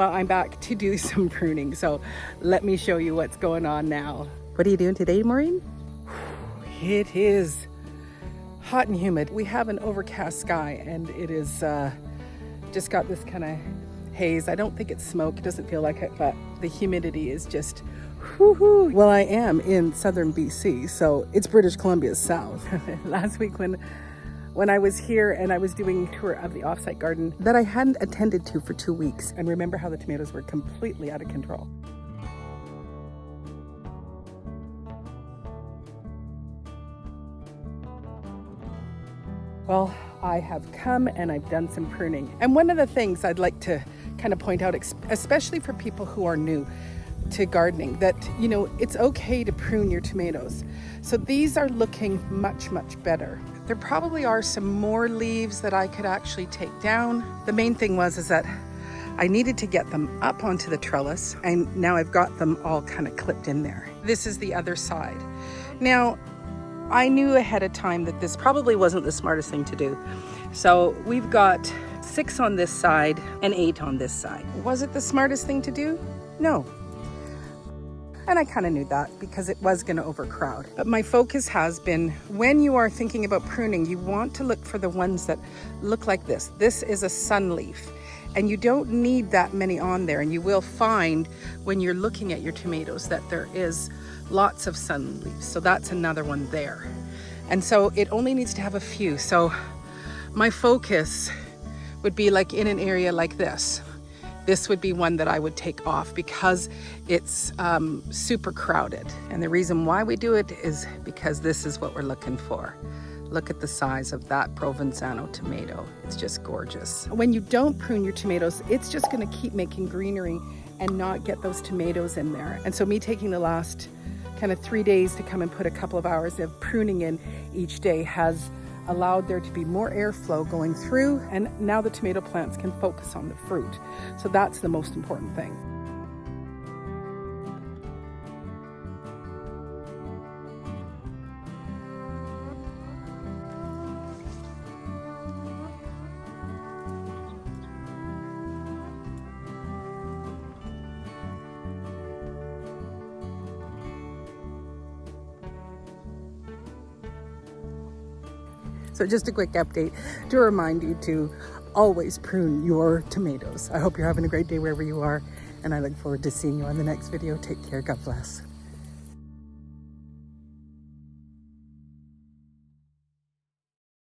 Well, I'm back to do some pruning, so let me show you what's going on now. What are you doing today, Maureen? It is hot and humid. We have an overcast sky and it is just got this kind of haze. I don't think it's smoke, it doesn't feel like it, but the humidity is just whoo-hoo. Well, I am in southern BC, so it's British Columbia's south. Last week when I was here and I was doing a tour of the offsite garden that I hadn't attended to for 2 weeks, and remember how the tomatoes were completely out of control. Well, I have come and I've done some pruning. And one of the things I'd like to kind of point out, especially for people who are new to gardening, that, you know, it's okay to prune your tomatoes. So these are looking much, much better. There probably are some more leaves that I could actually take down. The main thing is that I needed to get them up onto the trellis, and now I've got them all kind of clipped in there. This is the other side. Now, I knew ahead of time that this probably wasn't the smartest thing to do. So we've got 6 on this side and 8 on this side. Was it the smartest thing to do? No. And I kind of knew that because it was going to overcrowd. But my focus has been, when you are thinking about pruning, you want to look for the ones that look like this. This is a sun leaf, and you don't need that many on there. And you will find when you're looking at your tomatoes that there is lots of sun leaves. So that's another one there. And so it only needs to have a few. So my focus would be like in an area like this. This would be one that I would take off because it's super crowded. And the reason why we do it is because this is what we're looking for. Look at the size of that Provenzano tomato. It's just gorgeous. When you don't prune your tomatoes, it's just gonna keep making greenery and not get those tomatoes in there. And so me taking the last kind of 3 days to come and put a couple of hours of pruning in each day has allowed there to be more airflow going through, and now the tomato plants can focus on the fruit. So that's the most important thing. So just a quick update to remind you to always prune your tomatoes. I hope you're having a great day wherever you are, and I look forward to seeing you on the next video. Take care. God bless.